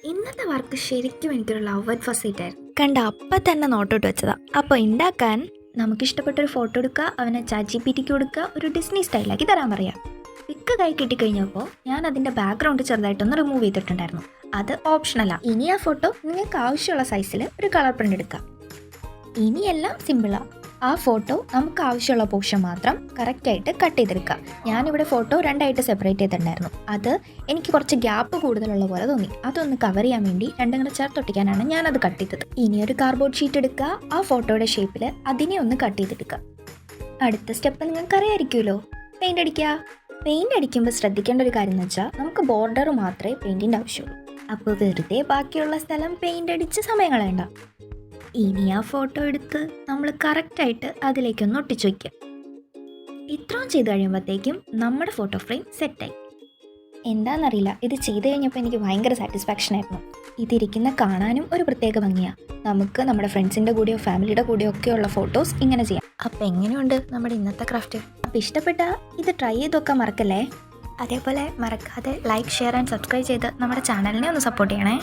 ഇന്നത്തെ വർക്ക് ശരിക്കും എനിക്കൊരു ലവ് അറ്റ് ഫസ്റ്റ് സൈറ്റ് ആയിരുന്നു. കണ്ട അപ്പം തന്നെ നോട്ടോട്ട് വെച്ചതാ. അപ്പോൾ ഉണ്ടാക്കാൻ നമുക്കിഷ്ടപ്പെട്ടൊരു ഫോട്ടോ എടുക്കുക, അവനെ ChatGPTക്ക് കൊടുക്കുക, ഒരു ഡിസ്നി സ്റ്റൈലാക്കി തരാൻ പറയാം. പിക്ക് കൈ കിട്ടിക്കഴിഞ്ഞപ്പോൾ ഞാൻ അതിൻ്റെ ബാക്ക്ഗ്രൗണ്ട് ചെറുതായിട്ടൊന്ന് റിമൂവ് ചെയ്തിട്ടുണ്ടായിരുന്നു. അത് ഓപ്ഷണലാണ്. ഇനി ആ ഫോട്ടോ നിങ്ങൾക്ക് ആവശ്യമുള്ള സൈസിൽ ഒരു കളർ പ്രിൻ്റ് എടുക്കാം. ഇനിയെല്ലാം സിമ്പിളാണ്. ആ ഫോട്ടോ നമുക്ക് ആവശ്യമുള്ള പോർഷൻ മാത്രം കറക്റ്റായിട്ട് കട്ട് ചെയ്തെടുക്കുക. ഞാനിവിടെ ഫോട്ടോ രണ്ടായിട്ട് സെപ്പറേറ്റ് ചെയ്തിട്ടുണ്ടായിരുന്നു. അത് എനിക്ക് കുറച്ച് ഗ്യാപ്പ് കൂടുതലുള്ള പോലെ തോന്നി. അതൊന്ന് കവർ ചെയ്യാൻ വേണ്ടി രണ്ടും കൂടെ ചേർത്തൊട്ടിക്കാനാണ് ഞാനത് കട്ട് ചെയ്തത്. ഇനി ഒരു കാർഡ്ബോർഡ് ഷീറ്റ് എടുക്കുക, ആ ഫോട്ടോയുടെ ഷേപ്പിൽ അതിനെ ഒന്ന് കട്ട് ചെയ്തെടുക്കുക. അടുത്ത സ്റ്റെപ്പ് നിങ്ങൾക്ക് അറിയാമായിരിക്കുമല്ലോ, പെയിൻ്റ് അടിക്കുക. പെയിൻ്റ് അടിക്കുമ്പോൾ ശ്രദ്ധിക്കേണ്ട ഒരു കാര്യം എന്ന് വെച്ചാൽ നമുക്ക് ബോർഡർ മാത്രമേ പെയിൻറ്റിൻ്റെ ആവശ്യമുള്ളൂ. അപ്പോൾ വെറുതെ ബാക്കിയുള്ള സ്ഥലം പെയിൻ്റ് അടിച്ച് സമയം കളയണ്ട. ഇനി ആ ഫോട്ടോ എടുത്ത് നമ്മൾ കറക്റ്റായിട്ട് അതിലേക്കൊന്ന് ഒട്ടിച്ചു വയ്ക്കുക. ഇത്രയും ചെയ്ത് കഴിയുമ്പോഴത്തേക്കും നമ്മുടെ ഫോട്ടോ ഫ്രെയിം സെറ്റായി. എന്താണെന്നറിയില്ല, ഇത് ചെയ്ത് കഴിഞ്ഞപ്പോൾ എനിക്ക് ഭയങ്കര സാറ്റിസ്ഫാക്ഷൻ ആയിരുന്നു. ഇതിരിക്കുന്ന കാണാനും ഒരു പ്രത്യേക ഭംഗിയാണ്. നമുക്ക് നമ്മുടെ ഫ്രണ്ട്സിൻ്റെ കൂടെയോ ഫാമിലിയുടെ കൂടെയോ ഒക്കെയുള്ള ഫോട്ടോസ് ഇങ്ങനെ ചെയ്യാം. അപ്പോൾ എങ്ങനെയുണ്ട് നമ്മുടെ ഇന്നത്തെ ക്രാഫ്റ്റ്? അപ്പോൾ ഇഷ്ടപ്പെട്ടാൽ ഇത് ട്രൈ ചെയ്തൊക്കെ മറക്കല്ലേ. അതേപോലെ മറക്കാതെ ലൈക്ക്, ഷെയർ ആൻഡ് സബ്സ്ക്രൈബ് ചെയ്ത് നമ്മുടെ ചാനലിനെ ഒന്ന് സപ്പോർട്ട് ചെയ്യണേ.